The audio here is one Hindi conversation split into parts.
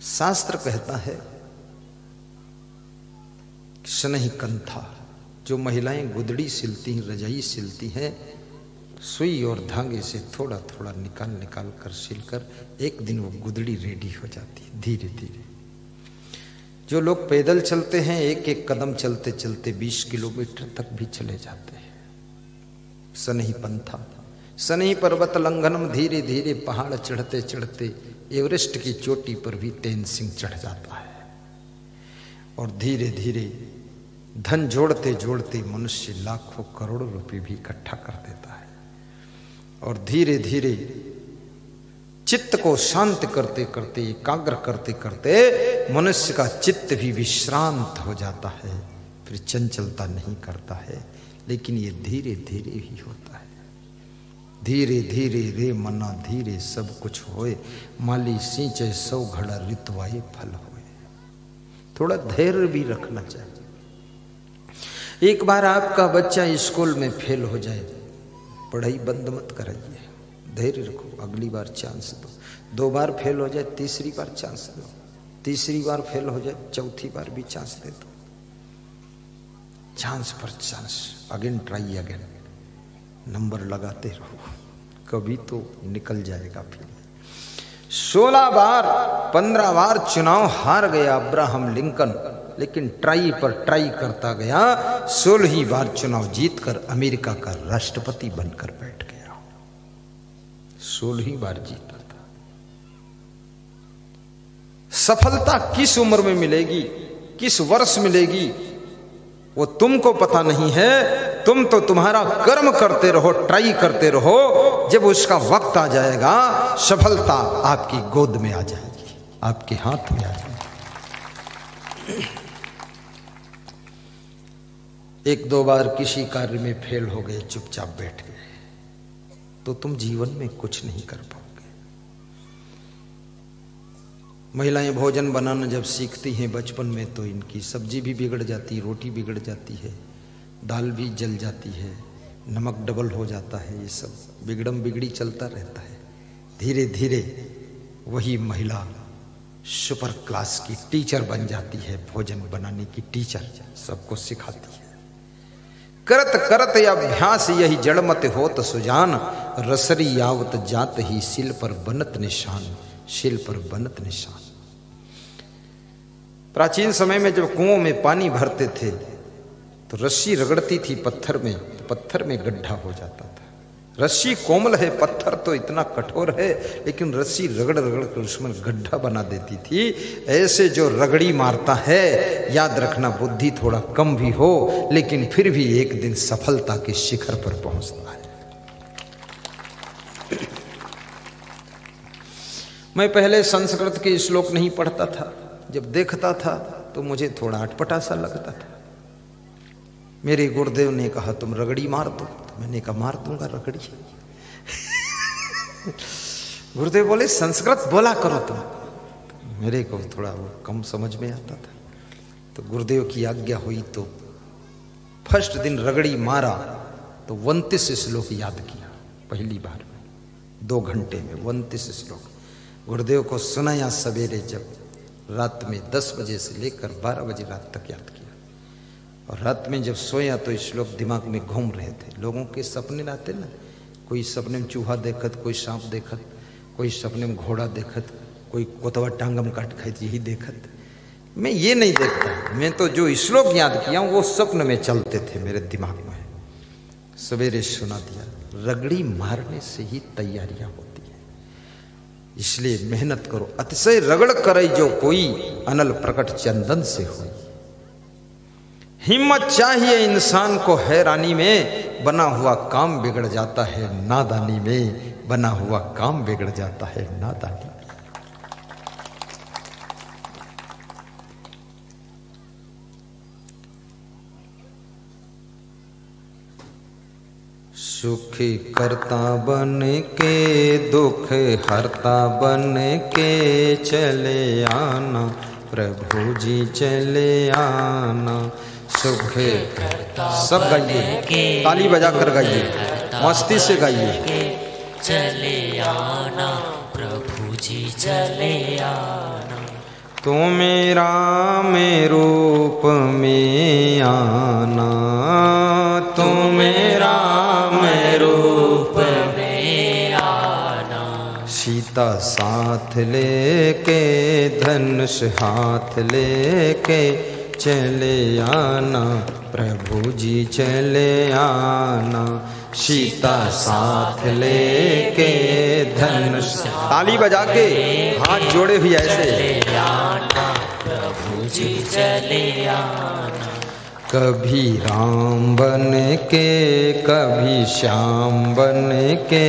शास्त्र कहता है शनहि कंथा, जो महिलाएं गुदड़ी सिलती हैं, रजाई सिलती हैं, सुई और धागे से थोड़ा थोड़ा निकाल कर सिलकर एक दिन वो गुदड़ी रेडी हो जाती है धीरे धीरे। जो लोग पैदल चलते हैं एक एक कदम चलते चलते 20 किलोमीटर तक भी चले जाते हैं। शनहि पंथा, शनहि पर्वत लंघनम, धीरे धीरे पहाड़ चढ़ते चढ़ते एवरेस्ट की चोटी पर भी तेन सिंह चढ़ जाता है। और धीरे धीरे धन जोड़ते जोड़ते मनुष्य लाखों करोड़ों रुपए भी इकट्ठा कर देता है। और धीरे धीरे चित्त को शांत करते करते, एकाग्र करते करते मनुष्य का चित्त भी विश्रांत हो जाता है, फिर चंचलता नहीं करता है। लेकिन ये धीरे धीरे ही होता है। धीरे धीरे रे मना धीरे सब कुछ होए, माली सींचे 100 घड़ा ऋतुआए फल होए। थोड़ा धैर्य भी रखना चाहिए। एक बार आपका बच्चा स्कूल में फेल हो जाए, पढ़ाई बंद मत कराइए, धैर्य रखो, अगली बार चांस दो। 2 बार फेल हो जाए, तीसरी बार चांस दो। तीसरी बार फेल हो जाए, चौथी बार भी चांस दे दो। चांस पर chance, again try again, number लगाते रहो, कभी तो निकल जाएगा। फिर 16 बार 15 बार चुनाव हार गया अब्राहम लिंकन, लेकिन ट्राई पर ट्राई करता गया। 16वीं बार चुनाव जीतकर अमेरिका का राष्ट्रपति बनकर बैठ गया। 16वीं बार जीता था। सफलता किस उम्र में मिलेगी, किस वर्ष मिलेगी, वो तुमको पता नहीं है। तुम तो तुम्हारा कर्म करते रहो, ट्राई करते रहो। जब उसका वक्त आ जाएगा, सफलता आपकी गोद में आ जाएगी, आपके हाथ में आ जाएगी। 1-2 बार किसी कार्य में फेल हो गए, चुपचाप बैठ गए, तो तुम जीवन में कुछ नहीं कर पाओगे। महिलाएं भोजन बनाना जब सीखती हैं बचपन में, तो इनकी सब्जी भी बिगड़ जाती है, रोटी बिगड़ जाती है, दाल भी जल जाती है, नमक डबल हो जाता है। ये सब बिगड़म बिगड़ी चलता रहता है। धीरे धीरे वही महिला सुपर क्लास की टीचर बन जाती है, भोजन बनाने की टीचर, सबको सिखाती है। करत करत अभ्यास यही जड़मत होत सुजान, रसरी आवत जात ही सिल पर बनत निशान, शिल पर बनत निशान। प्राचीन समय में जब कुओं में पानी भरते थे तो रस्सी रगड़ती थी पत्थर में, तो पत्थर में गड्ढा हो जाता था। रस्सी कोमल है, पत्थर तो इतना कठोर है, लेकिन रस्सी रगड़ रगड़ कर उसमें गड्ढा बना देती थी। ऐसे जो रगड़ी मारता है, याद रखना बुद्धि थोड़ा कम भी हो, लेकिन फिर भी एक दिन सफलता के शिखर पर पहुंचता है। मैं पहले संस्कृत के श्लोक नहीं पढ़ता था। जब देखता था तो मुझे थोड़ा अटपटा सा लगता था। मेरे गुरुदेव ने कहा तुम रगड़ी मार दो, तो मैंने कहा मार दूंगा रगड़ी। गुरुदेव बोले संस्कृत बोला करो तुम। मेरे को थोड़ा वो कम समझ में आता था, तो गुरुदेव की आज्ञा हुई तो फर्स्ट दिन रगड़ी मारा तो 29 श्लोक याद किया पहली बार में, 2 घंटे में 29 श्लोक गुरुदेव को सुनाया। सवेरे जब रात में 10 बजे से लेकर 12 बजे रात तक याद किया। और रात में जब सोया तो श्लोक दिमाग में घूम रहे थे। लोगों के सपने आते ना, कोई सपने में चूहा देखत, कोई सांप देखत, कोई सपने में घोड़ा देखत, कोई कोतवा टांगम काट खाई, यही देखत। मैं ये नहीं देखता, मैं तो जो श्लोक याद किया वो स्वप्न में चलते थे मेरे दिमाग में। सवेरे सुना दिया। रगड़ी मारने से ही तैयारियां होती है, इसलिए मेहनत करो। अतिशय रगड़ करे जो कोई, अनल प्रकट चंदन से हुई। हिम्मत चाहिए इंसान को हैरानी में, बना हुआ काम बिगड़ जाता है नादानी में, बना हुआ काम बिगड़ जाता है नादानी में। सुख करता बन के दुख हरता बन के चले आना, प्रभु जी चले आना। सुख सब गाइए, ताली बजा कर गाइए, मस्ती से गाइए। चले आना प्रभु जी चले आना। तुम्हें राम रूप में आना, तुम्हें राम रूप में आना। सीता साथ लेके धनुष हाथ लेके चले आना, प्रभु जी चले आना। सीता साथ लेके धनुष, ताली बजा के हाथ जोड़े हुए ऐसे आना, प्रभु जी चले आना। कभी राम बन के कभी श्याम बन के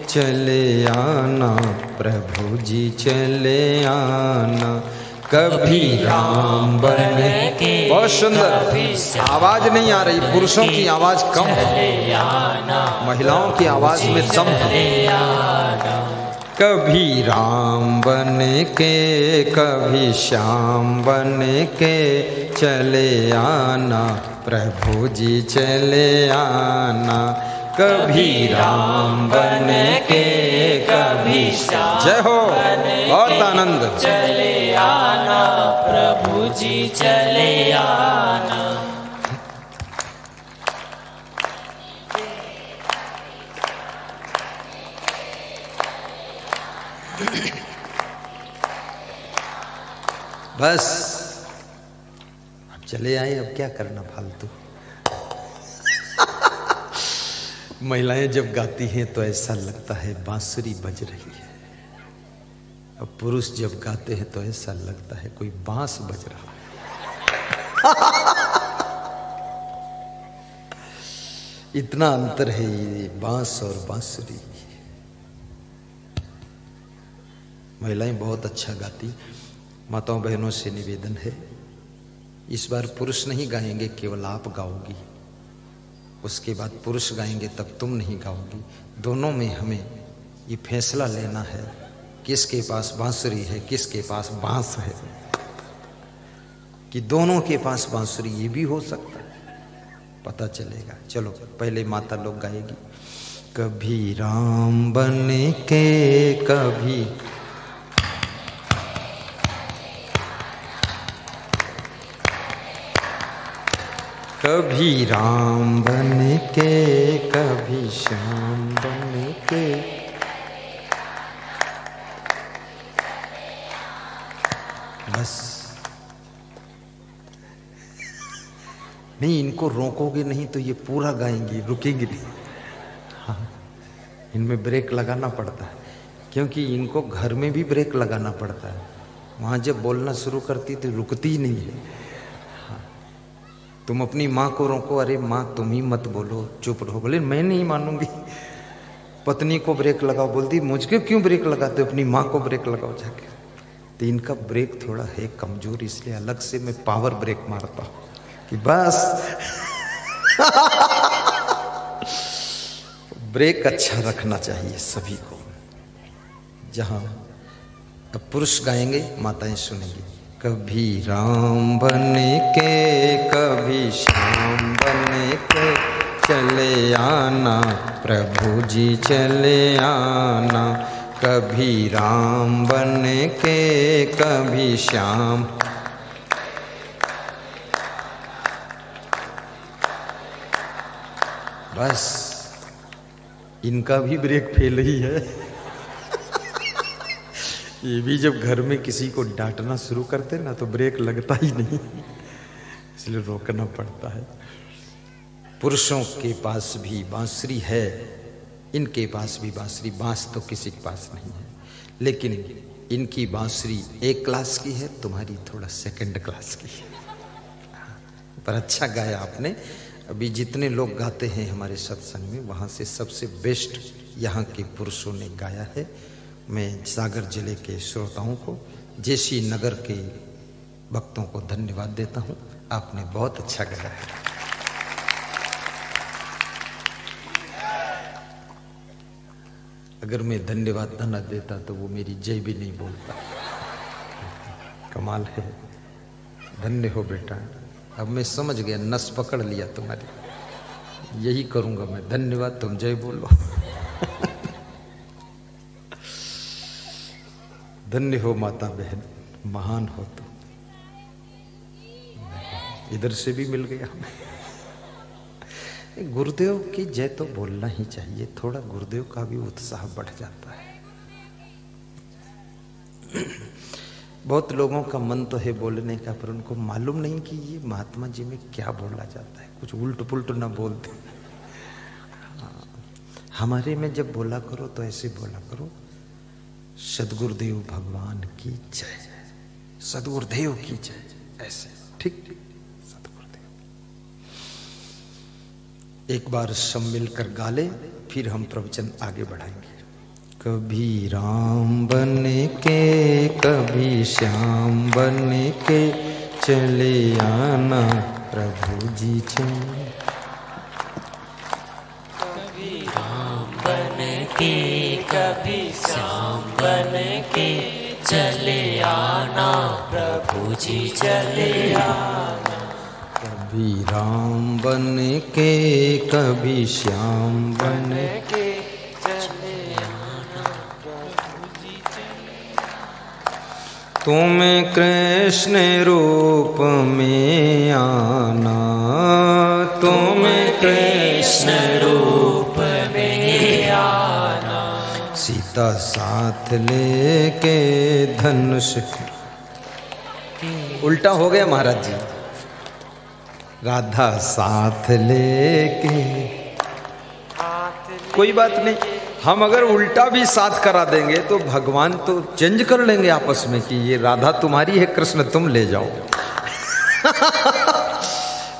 चले आना, प्रभु जी चले आना। कभी राम बन के, बहुत सुंदर आवाज नहीं आ रही, पुरुषों की आवाज कम है, महिलाओं की आवाज में दम है। कभी राम बन के कभी श्याम बन के चले आना, प्रभु जी चले आना। कभी राम बन के कभी श्याम, जय हो, बहुत आनंद। चले आना, प्रभु जी चले आना। बस अब चले आए, अब क्या करना फालतू। महिलाएं जब गाती हैं तो ऐसा लगता है बांसुरी बज रही है, और पुरुष जब गाते हैं तो ऐसा लगता है कोई बांस बज रहा है। इतना अंतर है ये बांस और बांसुरी। महिलाएं बहुत अच्छा गाती। माताओं बहनों से निवेदन है, इस बार पुरुष नहीं गाएंगे, केवल आप गाओगी। उसके बाद पुरुष गाएंगे तब तुम नहीं गाओगी। दोनों में हमें ये फैसला लेना है, किसके पास बांसुरी है किसके पास बांस है। कि दोनों के पास बांसुरी, ये भी हो सकता है, पता चलेगा। चलो पहले माता लोग गाएगी। कभी राम बन के कभी, कभी राम बन के कभी श्याम बन के। बस नहीं, इनको रोकोगे नहीं तो ये पूरा गाएंगी, रुकेंगी नहीं। हाँ, इनमें ब्रेक लगाना पड़ता है, क्योंकि इनको घर में भी ब्रेक लगाना पड़ता है। वहां जब बोलना शुरू करती तो रुकती ही नहीं है। तुम अपनी माँ को रोको, अरे माँ तुम ही मत बोलो, चुप रहो। बोले मैं नहीं मानूंगी। पत्नी को ब्रेक लगाओ, बोलती मुझको क्यों ब्रेक लगाते हो, अपनी माँ को ब्रेक लगाओ जाके। तो इनका ब्रेक थोड़ा है कमजोर, इसलिए अलग से मैं पावर ब्रेक मारता हूं कि बस ब्रेक अच्छा रखना चाहिए सभी को। जहां अब पुरुष गाएंगे, माताएं सुनेंगी। कभी राम बन के कभी श्याम बन के चले आना, प्रभु जी चले आना। कभी राम बन के कभी श्याम। बस इनका भी ब्रेक फेल ही है। ये भी जब घर में किसी को डांटना शुरू करते ना तो ब्रेक लगता ही नहीं, इसलिए रोकना पड़ता है। पुरुषों के पास भी बांसुरी है, इनके पास भी बांसुरी। बांस तो किसी के पास नहीं है, लेकिन इनकी बांसुरी एक क्लास की है, तुम्हारी थोड़ा सेकंड क्लास की है। पर अच्छा गाया आपने। अभी जितने लोग गाते हैं हमारे सत्संग में, वहाँ से सबसे बेस्ट यहाँ के पुरुषों ने गाया है। मैं सागर जिले के श्रोताओं को, जेसी नगर के भक्तों को धन्यवाद देता हूँ। आपने बहुत अच्छा गाया है। अगर मैं धन्यवाद न देता तो वो मेरी जय भी नहीं बोलता। कमाल है, धन्य हो बेटा। अब मैं समझ गया, नस पकड़ लिया तुम्हारी। यही करूंगा मैं, धन्यवाद तुम जय बोलो। धन्य हो माता बहन, महान हो तुम। इधर से भी मिल गया हमें। गुरुदेव की जय तो बोलना ही चाहिए, थोड़ा गुरुदेव का भी उत्साह बढ़ जाता है। बहुत लोगों का मन तो है बोलने का, पर उनको मालूम नहीं कि ये महात्मा जी में क्या बोला जाता है, कुछ उल्ट पुल्ट ना बोलते। हमारे में जब बोला करो तो ऐसे बोला करो, सदगुरुदेव भगवान की जय, सदगुरुदेव की जय, ऐसे ठीक ठीक। सदगुरुदेव एक बार सब मिलकर गा ले, फिर हम प्रवचन आगे बढ़ाएंगे। कभी राम बन के कभी श्याम बन के चले आना प्रभु जी चले। कभी राम बन के कभी श्याम बन के चले आना प्रभु जी चले आना। कभी राम बन के कभी श्याम बन के तुम कृष्ण रूप में आना, तुम कृष्ण रूप में आना। सीता साथ लेके धनुष, उल्टा हो गया महाराज जी। राधा साथ लेके, कोई बात नहीं, हम अगर उल्टा भी साथ करा देंगे तो भगवान तो चेंज कर लेंगे आपस में कि ये राधा तुम्हारी है, कृष्ण तुम ले जाओ।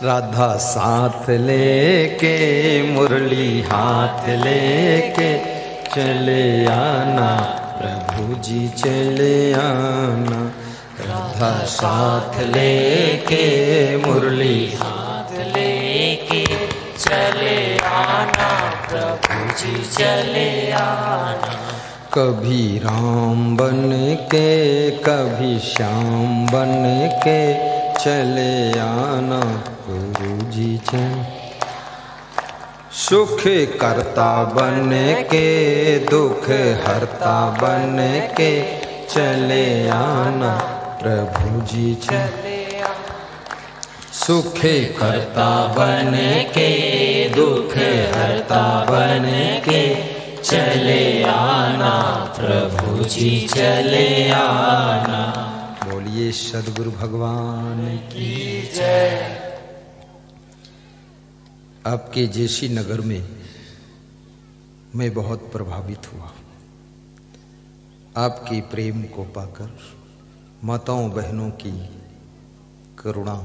राधा साथ लेके मुरली हाथ लेके चले आना प्रभु जी चले आना। राधा साथ लेके मुरली हाथ लेके चले आना प्रभु जी चले आना। कभी राम बन के कभी श्याम बन के चले आना गुरु जी चले। सुख करता बन के दुख हरता बन के चले आना प्रभु जी चले। सुख करता बन के दुख हरता बन के चले आना प्रभु जी चले आना। बोलिए सद्गुरु भगवान की जय। आपके जेसी नगर में मैं बहुत प्रभावित हुआ। आपके प्रेम को पाकर, माताओं बहनों की करुणा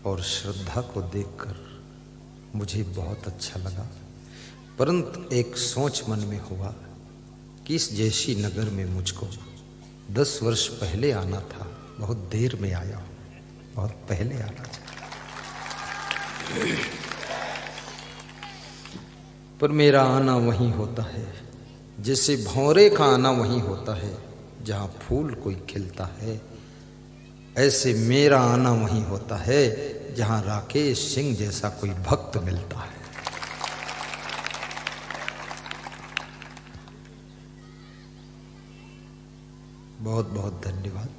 और श्रद्धा को देखकर मुझे बहुत अच्छा लगा। परंतु एक सोच मन में हुआ कि इस जैसी नगर में मुझको 10 वर्ष पहले आना था, बहुत देर में आया हूं, बहुत पहले आना था। पर मेरा आना वहीं होता है जैसे भौरे का आना वहीं होता है जहां फूल कोई खिलता है, ऐसे मेरा आना वहीं होता है जहां राकेश सिंह जैसा कोई भक्त मिलता है। बहुत बहुत धन्यवाद।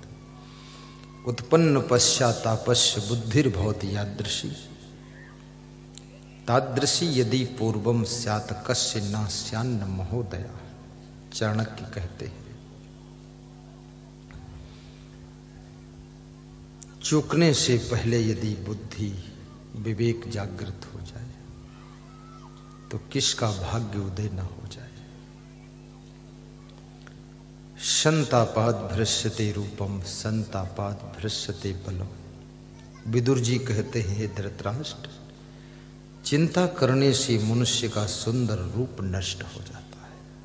उत्पन्न पश्चातापस्य बुद्धिर्भवति यादृशी, तादृशी यदि पूर्वम स्यात् कस्य न स्यान्न महोदया, चाणक्य कहते हैं। चूकने से पहले यदि बुद्धि विवेक जागृत हो जाए तो किसका भाग्य उदय न हो जाए। संतापाद भ्रश्यते रूपम संतापाद भ्रश्यते बलम। विदुर जी कहते हैं, हे धृतराष्ट्र, चिंता करने से मनुष्य का सुंदर रूप नष्ट हो जाता है।